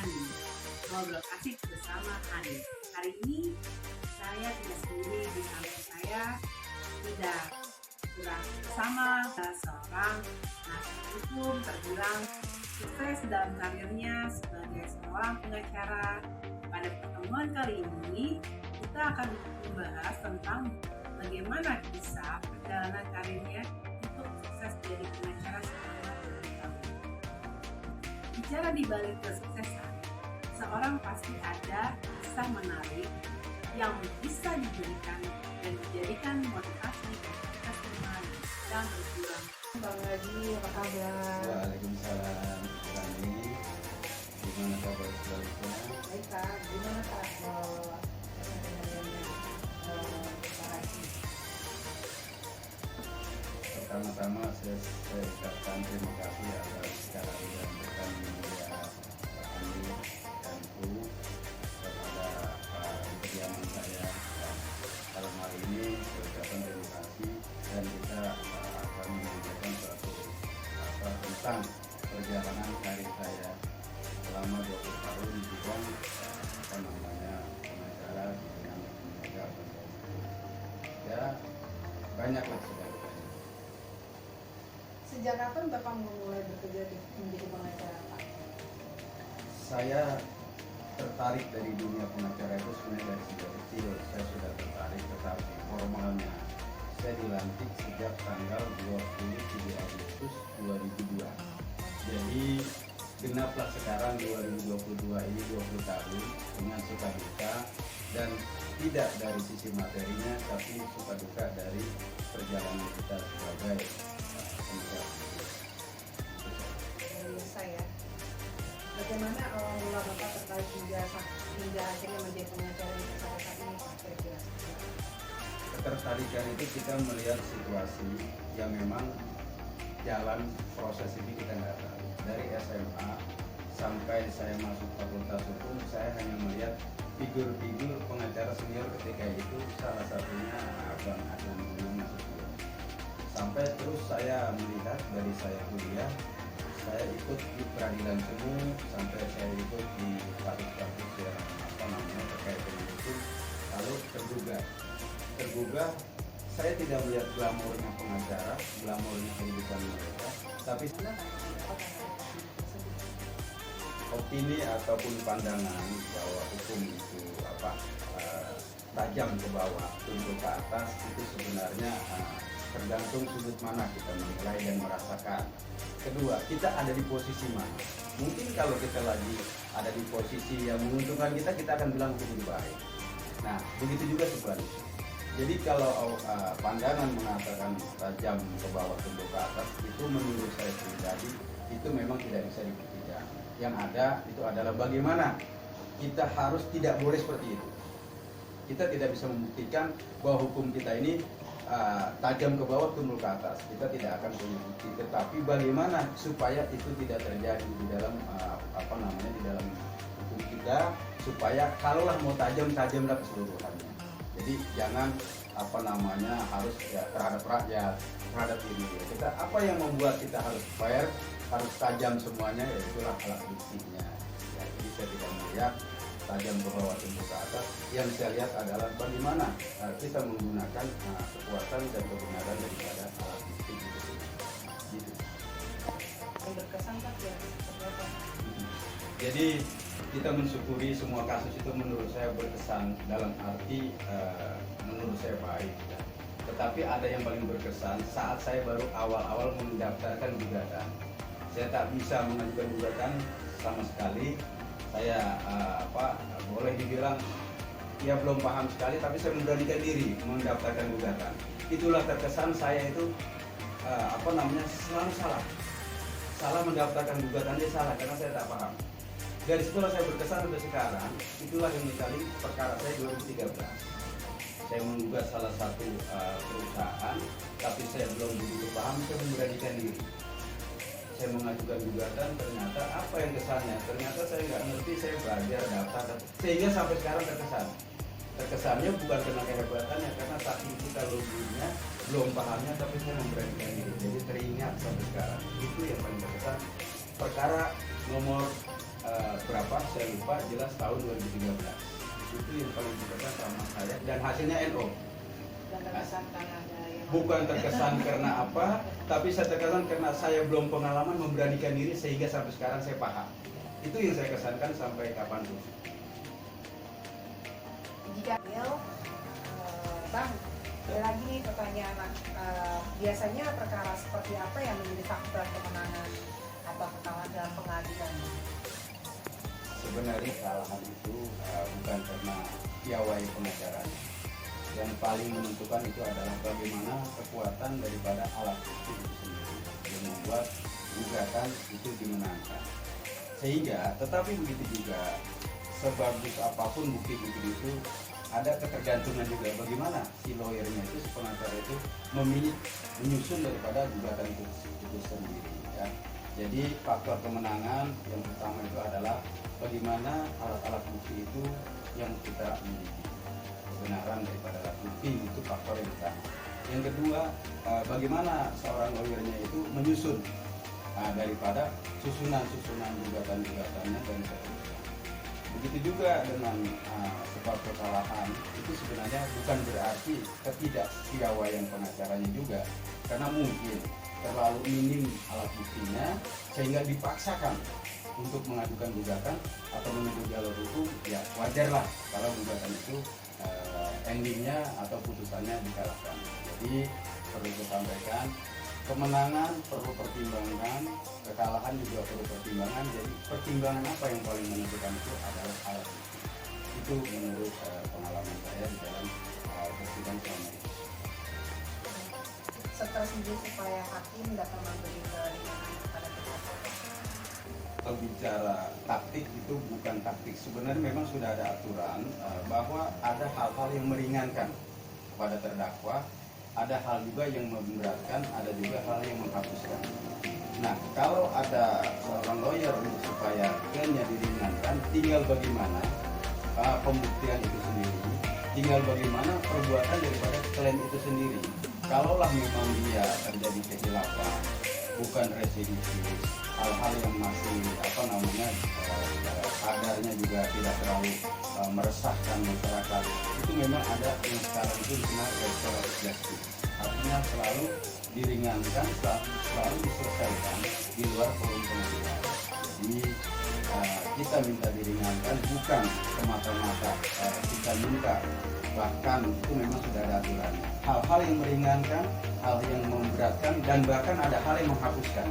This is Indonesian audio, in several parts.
di Ngobrol Asik bersama Hanif. Hari ini saya tidak sendiri, di samping saya sudah bersama seorang penasihat hukum terbilang sukses dalam karirnya sebagai seorang pengacara. Pada pertemuan kali ini kita akan membahas tentang bagaimana kisah perjalanan karirnya untuk sukses jadi pengacara selama 2 tahun. Bicara di balik kesuksesan, seorang pasti ada kisah menarik yang bisa diberikan dan dijadikan motivasi bagi kita semua yang sedang berjuang. Bang Haji, apa kabar? Waalaikumsalam. Kami gimana kabar selanjutnya? Baik Kak, gimana Kak? Pertama-tama saya ucapkan terima kasih atas kehadiran yang memberikan media Andi dan Ibu kepada kediaman saya. Dalam hal ini saya ucapkan terima kasih dan kita akan menyampaikan suatu tentang perjalanan karir saya selama 20 tahun di bidang pengacara di bidang lembaga penegak hukum. Ya banyaklah sudah. Sejak kapan Bapak mulai bekerja menjadi pengacara Pak? Saya tertarik dari dunia pengacara itu sebenarnya dari sejak kecil. Saya sudah tertarik, tetapi formalnya saya dilantik sejak tanggal 27 Agustus 2002. Jadi genaplah sekarang 2022 ini 20 tahun dengan suka duka, dan tidak dari sisi materinya tapi suka duka dari perjalanan kita sebagai penegak hukum. Saya, bagaimana awal mula Bapak tertarik hingga akhirnya menjadi pengacara yang sampai saat ini Pak? Kira-kira Ketertarikan itu kita melihat situasi yang memang jalan proses ini kita nggak tahu. Dari SMA sampai saya masuk fakultas hukum, saya hanya melihat figur-figur pengacara senior ketika itu, salah satunya Abang Adnan Nasution. Sampai terus saya melihat dari saya kuliah, saya ikut di peradilan semu, sampai saya ikut di kasus-kasus yang terkait dengan itu, lalu tergugah. Saya tidak melihat glamornya pengacara, glamornya kehidupan mereka, tapi opini ataupun pandangan bahwa hukum itu tajam ke bawah, tumpul ke atas, itu sebenarnya tergantung sudut mana kita menilai dan merasakan. Kedua, kita ada di posisi mana. Mungkin kalau kita lagi ada di posisi yang menguntungkan kita akan bilang hukum itu baik. Nah, begitu juga sebaliknya. Jadi kalau pandangan mengatakan tajam ke bawah, tumpul ke atas, itu menurut saya pribadi itu memang tidak bisa dibuktikan. Yang ada itu adalah bagaimana kita harus tidak boleh seperti itu. Kita tidak bisa membuktikan bahwa hukum kita ini tajam ke bawah, tumpul ke atas. Kita tidak akan punya bukti. Tetapi bagaimana supaya itu tidak terjadi di dalam di dalam hukum kita, supaya kalaulah mau tajamlah keseluruhannya. Jadi jangan harus terhadap rakyat, terhadap ini. Kita apa yang membuat kita harus fair, harus tajam semuanya, ya itulah alat buktinya. Ya, jadi saya tidak melihat tajam ke bawah, tumpul ke atas. Yang saya lihat adalah bagaimana kita menggunakan kekuatan dan kebenaran daripada alat bukti itu. Gitu. yang berkesan Pak ya seperti apa? Jadi kita mensyukuri semua kasus itu menurut saya berkesan, dalam arti menurut saya baik. Ya. Tetapi ada yang paling berkesan saat saya baru awal-awal mendaftarkan gugatan. Saya tak bisa mengajukan gugatan sama sekali. Saya boleh dibilang ya belum paham sekali, tapi saya memberanikan diri mendaftarkan gugatan. Itulah terkesan saya itu selalu salah mendaftarkan gugatan, dia salah karena saya tak paham. Dari situlah saya berkesan sampai sekarang. Itulah yang mencari perkara saya 2013. Saya menggugat salah satu perusahaan, tapi saya belum begitu paham. Saya memberanikan diri. Saya mengajukan gugatan, ternyata apa yang kesannya? Ternyata saya nggak ngerti, saya belajar daftar, sehingga sampai sekarang terkesan. Terkesannya bukan karena kehebatannya, karena saking kita loginya, belum pahamnya, tapi saya memberanikan diri. Jadi teringat sampai sekarang. Itu yang paling terkesan. Perkara nomor berapa saya lupa, jelas tahun 2013. Itu yang paling berkesan sama saya dan hasilnya NO. Dan terkesan karena ada yang Bukan terkesan karena apa, tapi saya terkesan karena saya belum pengalaman memberanikan diri sehingga sampai sekarang saya paham. Itu yang saya kesankan sampai kapanpun. jika Bang, ada lagi nih pertanyaan, biasanya perkara seperti apa yang menjadi faktor kemenangan atau kekalahan dalam pengadilan? Sebenarnya kesalahan itu bukan karena piawai pengacara. Yang paling menentukan itu adalah bagaimana kekuatan daripada alat bukti itu sendiri yang membuat gugatan itu dimenangkan. Sehingga, tetapi begitu juga, sebagus apapun bukti-bukti itu ada ketergantungan juga bagaimana si lawyernya itu, si pengacara itu memilih menyusun daripada gugatan itu sendiri. Ya. Jadi faktor kemenangan yang pertama itu adalah bagaimana alat-alat bukti itu yang kita miliki. Kebenaran daripada alat bukti itu faktor yang pertama. Yang kedua, bagaimana seorang lawyernya itu menyusun daripada susunan-susunan gugatan-gugatannya dan seterusnya. Begitu juga dengan sebab kesalahan itu sebenarnya bukan berarti ketidakpiawaian pengacaranya juga, karena mungkin terlalu minim alat buktinya sehingga dipaksakan untuk mengajukan gugatan atau menempuh jalur hukum. Ya wajarlah kalau gugatan itu endingnya atau putusannya dikalahkan. Jadi perlu disampaikan, kemenangan perlu pertimbangan, kekalahan juga perlu pertimbangan. Jadi pertimbangan apa yang paling menentukan itu adalah alat bukti. Itu menurut pengalaman saya di dalam persidangan selama ini. Strategi supaya hakim dapat memberi keringanan kepada terdakwa. Kalau bicara taktik itu bukan taktik, sebenarnya memang sudah ada aturan bahwa ada hal-hal yang meringankan kepada terdakwa, ada hal juga yang memberatkan, ada juga hal yang menghapuskan. Nah, kalau ada seorang lawyer untuk supaya klaimnya diringankan, tinggal bagaimana pembuktian itu sendiri, tinggal bagaimana perbuatan daripada klaim itu sendiri. Kalaulah memang dia terjadi kehilafan, bukan residivis, hal-hal yang masih kadarnya juga tidak terlalu meresahkan masyarakat, itu memang ada yang sekarang itu dikenal restoratif justice, artinya selalu diringankan, selalu diselesaikan di luar forum pengadilan. Jadi kita minta diringankan bukan semata-mata kita minta, bahkan itu memang sudah ada aturannya. Hal-hal yang meringankan, hal yang memberatkan, dan bahkan ada hal yang menghapuskan.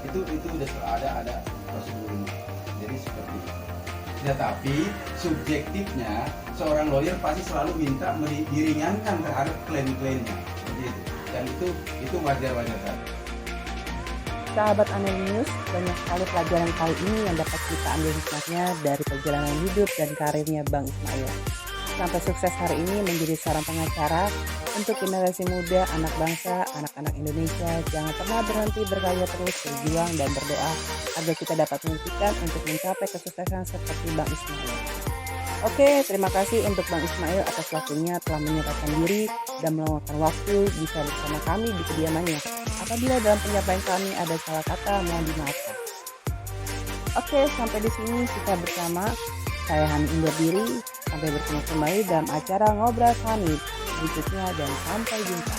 Itu sudah ada prosedurnya. Jadi seperti itu. Tetapi subjektifnya seorang lawyer pasti selalu minta diringankan terhadap klaim-klaimnya. Seperti itu. Dan itu wajar-wajar saja. Sahabat Anel News, banyak sekali pelajaran kali ini yang dapat kita ambil hikmahnya dari perjalanan hidup dan karirnya Bang Ismail. Sampai sukses hari ini menjadi seorang pengacara. Untuk generasi muda, anak bangsa, anak-anak Indonesia, jangan pernah berhenti berkarya terus, berjuang dan berdoa agar kita dapat membuktikan untuk mencapai kesuksesan seperti Bang Ismail. Oke, terima kasih untuk Bang Ismail atas waktunya telah menyempatkan diri dan meluangkan waktu bisa bersama kami di kediamannya. Apabila dalam penyampaian kami ada salah kata, mohon dimaafkan. Oke, sampai di sini kita bersama. Saya Hani undur diri. Sampai bertemu kembali dalam acara Ngobrol Hani berikutnya dan sampai jumpa.